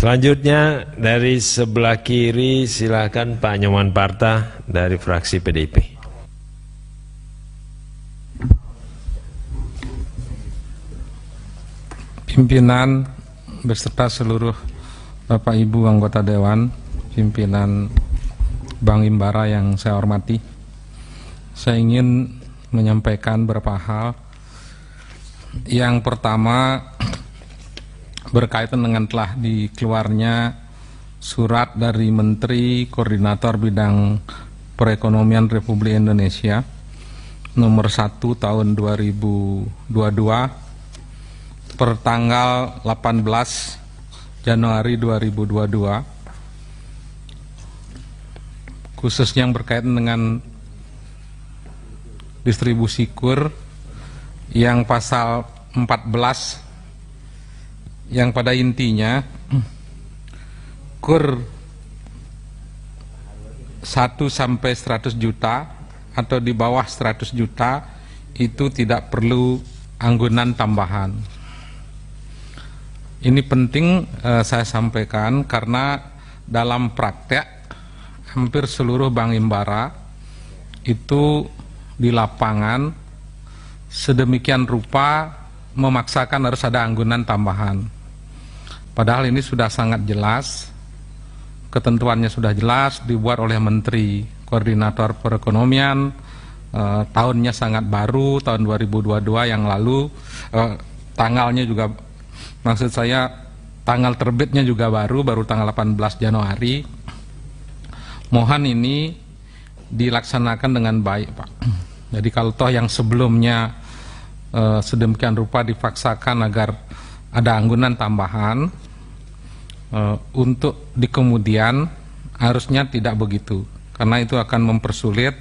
Selanjutnya dari sebelah kiri silakan Pak Nyoman Parta dari fraksi PDIP. Pimpinan beserta seluruh Bapak Ibu anggota Dewan, pimpinan Bank Himbara yang saya hormati, saya ingin menyampaikan beberapa hal. Yang pertama berkaitan dengan telah dikeluarnya surat dari Menteri Koordinator Bidang Perekonomian Republik Indonesia nomor 1 tahun 2022 per tanggal 18 Januari 2022, khususnya yang berkaitan dengan distribusi KUR, yang pasal 14 yang pada intinya KUR 1 sampai 100 juta atau di bawah 100 juta itu tidak perlu anggunan tambahan. Ini penting saya sampaikan karena dalam praktek hampir seluruh bank himbara itu di lapangan sedemikian rupa memaksakan harus ada anggunan tambahan. Padahal ini sudah sangat jelas, ketentuannya sudah jelas, dibuat oleh Menteri Koordinator Perekonomian, tahunnya sangat baru, tahun 2022 yang lalu, tanggalnya juga, maksud saya tanggal terbitnya juga baru tanggal 18 Januari. Mohon ini dilaksanakan dengan baik, Pak. Jadi kalau toh yang sebelumnya sedemikian rupa dipaksakan agar ada anggunan tambahan, untuk di kemudian harusnya tidak begitu, karena itu akan mempersulit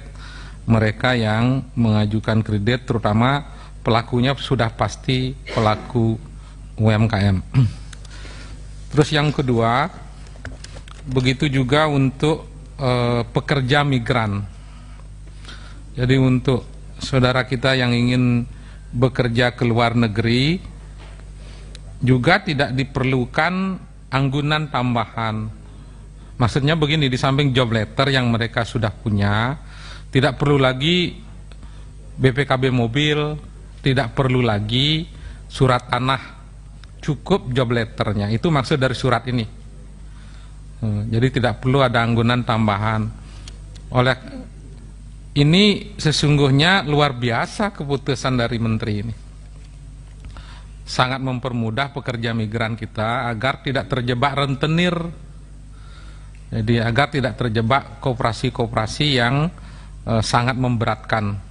mereka yang mengajukan kredit, terutama pelakunya sudah pasti pelaku UMKM. Terus yang kedua, begitu juga untuk pekerja migran. Jadi untuk saudara kita yang ingin bekerja ke luar negeri juga tidak diperlukan anggunan tambahan. Maksudnya begini, di samping job letter yang mereka sudah punya, tidak perlu lagi BPKB mobil, tidak perlu lagi surat tanah, cukup job letternya. Itu maksud dari surat ini. Jadi tidak perlu ada anggunan tambahan. Oleh ini sesungguhnya luar biasa keputusan dari Menteri ini. Sangat mempermudah pekerja migran kita agar tidak terjebak rentenir. Jadi agar tidak terjebak koperasi-koperasi yang sangat memberatkan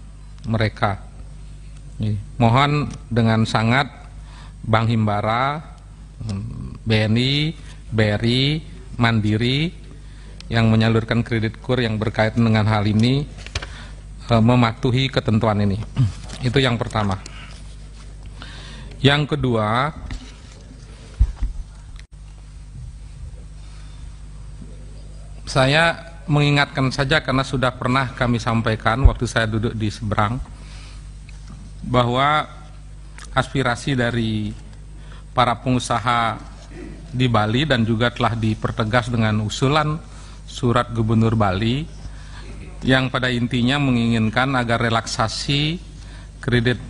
mereka. Mohon dengan sangat Bank Himbara, BNI, BRI, Mandiri yang menyalurkan kredit KUR yang berkaitan dengan hal ini mematuhi ketentuan ini. Itu yang pertama. Yang kedua, saya mengingatkan saja karena sudah pernah kami sampaikan waktu saya duduk di seberang, bahwa aspirasi dari para pengusaha di Bali dan juga telah dipertegas dengan usulan surat Gubernur Bali yang pada intinya menginginkan agar relaksasi kredit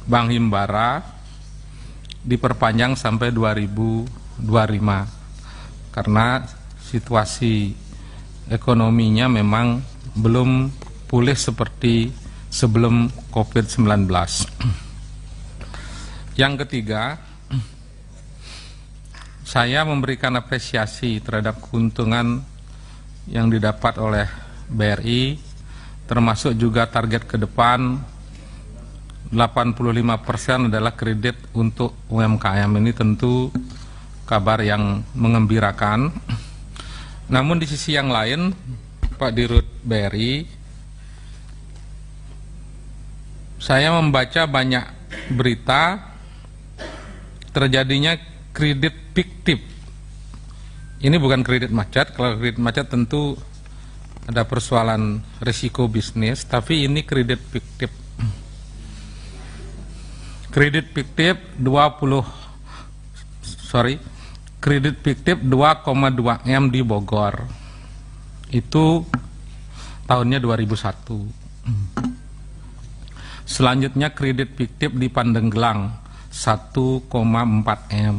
Bank Himbara diperpanjang sampai 2025 karena situasi ekonominya memang belum pulih seperti sebelum COVID-19. Yang ketiga, saya memberikan apresiasi terhadap keuntungan yang didapat oleh BRI, termasuk juga target ke depan 85% adalah kredit untuk UMKM. Ini tentu kabar yang mengembirakan. Namun di sisi yang lain, Pak Dirut BRI, saya membaca banyak berita terjadinya kredit fiktif. Ini bukan kredit macet. Kalau kredit macet tentu ada persoalan risiko bisnis, tapi ini kredit fiktif. Kredit fiktif kredit fiktif 2,2 M di Bogor. Itu tahunnya 2001. Selanjutnya kredit fiktif di Pandeglang 1,4 M.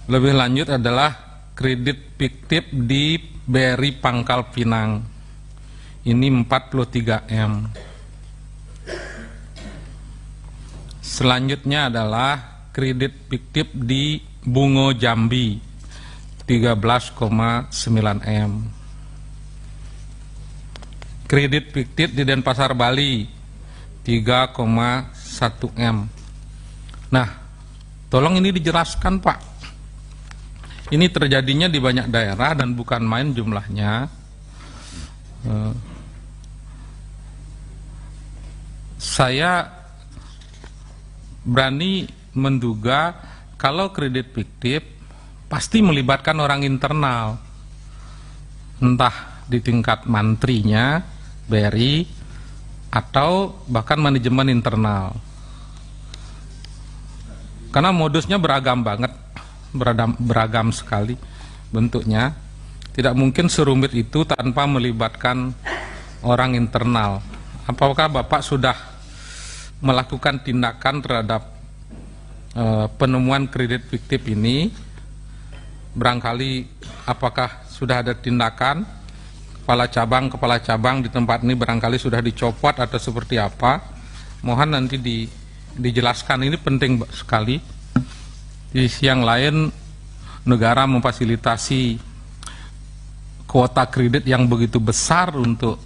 Lebih lanjut adalah kredit fiktif di BRI Pangkal Pinang. Ini 43 M. Selanjutnya adalah kredit fiktif di Bungo Jambi 13,9 M. Kredit fiktif di Denpasar Bali 3,1 M. Nah, tolong ini dijelaskan Pak. Ini terjadinya di banyak daerah dan bukan main jumlahnya. Saya berani menduga kalau kredit fiktif pasti melibatkan orang internal, entah di tingkat mantrinya, BRI, atau bahkan manajemen internal. Karena modusnya beragam banget, beragam sekali bentuknya. Tidak mungkin serumit itu tanpa melibatkan orang internal. Apakah Bapak sudah melakukan tindakan terhadap penemuan kredit fiktif ini? Barangkali apakah sudah ada tindakan kepala cabang di tempat ini barangkali sudah dicopot atau seperti apa? Mohon nanti dijelaskan, ini penting sekali. Di sisi yang lain, negara memfasilitasi kuota kredit yang begitu besar untuk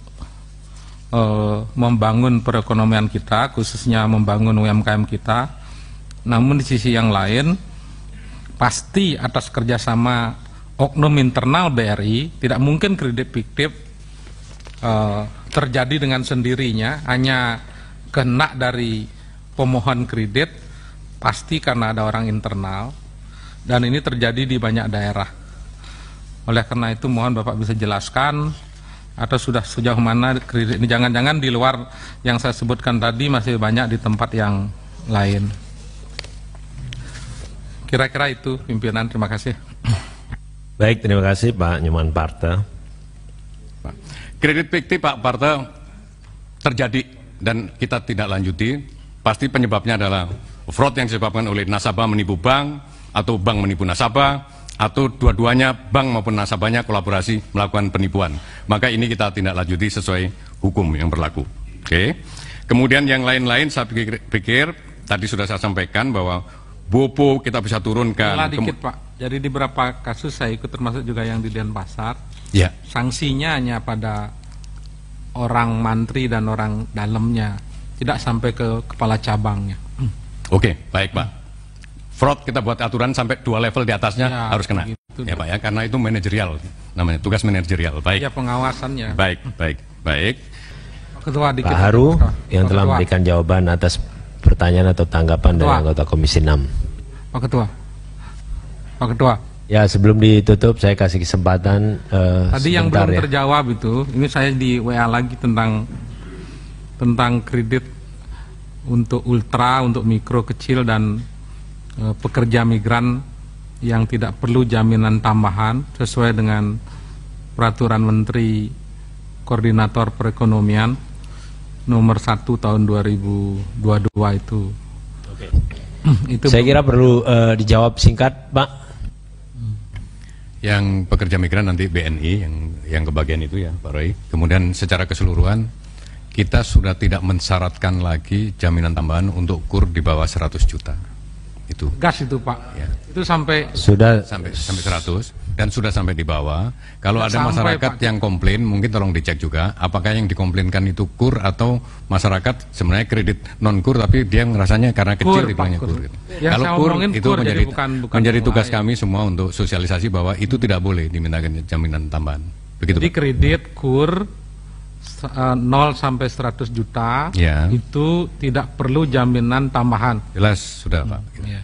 membangun perekonomian kita, khususnya membangun UMKM kita. Namun di sisi yang lain, pasti atas kerjasama oknum internal BRI, tidak mungkin kredit fiktif terjadi dengan sendirinya, hanya kena dari pemohon kredit, pasti karena ada orang internal, dan ini terjadi di banyak daerah. Oleh karena itu mohon Bapak bisa jelaskan, atau sudah sejauh mana kredit ini, jangan-jangan di luar yang saya sebutkan tadi masih banyak di tempat yang lain. Kira-kira itu pimpinan, terima kasih. Baik, terima kasih Pak Nyoman Parta. Kredit fiktif Pak Parta terjadi dan kita tidak lanjuti. Pasti penyebabnya adalah fraud yang disebabkan oleh nasabah menipu bank, atau bank menipu nasabah, atau dua-duanya bank maupun nasabahnya kolaborasi melakukan penipuan. Maka ini kita tindak lanjuti sesuai hukum yang berlaku. Oke. Kemudian yang lain-lain saya pikir tadi sudah saya sampaikan bahwa BOPO kita bisa turunkan. Dikit Pak, jadi di beberapa kasus saya ikut termasuk juga yang di Denpasar. Ya. Sanksinya hanya pada orang mantri dan orang dalamnya, tidak sampai ke kepala cabangnya. Oke, baik Pak. Fraud kita buat aturan sampai 2 level di atasnya ya, harus kena. Gitu, ya Pak ya, karena itu manajerial namanya, tugas manajerial. Baik. Ya, pengawasannya. Baik. Pak Ketua, dikit. Pak Haru yang telah memberikan jawaban atas pertanyaan atau tanggapan dari anggota Komisi 6. Pak Ketua. Ya, sebelum ditutup saya kasih kesempatan tadi yang belum terjawab itu, ini saya di WA lagi tentang kredit untuk ultra, untuk mikro kecil dan pekerja migran yang tidak perlu jaminan tambahan sesuai dengan peraturan Menteri Koordinator Perekonomian nomor 1 tahun 2022 itu. Oke. Itu saya kira perlu dijawab singkat, Pak. Yang pekerja migran nanti BNI yang kebagian itu ya Pak Roy. Kemudian secara keseluruhan kita sudah tidak mensyaratkan lagi jaminan tambahan untuk kur di bawah 100 juta. Itu. Gas itu Pak. Ya. Itu sampai 100 dan sudah sampai di bawah. Kalau ada masyarakat yang komplain, mungkin tolong dicek juga apakah yang dikomplainkan itu kur atau masyarakat sebenarnya kredit non kur tapi dia ngerasanya karena kecil dibilangnya kur. Gitu. Kalau kur itu menjadi tugas kami semua untuk sosialisasi bahwa itu tidak boleh dimintakan jaminan tambahan. Begitu. Jadi kredit kur 0 sampai 100 juta ya, itu tidak perlu jaminan tambahan. Jelas sudah Pak. Ya.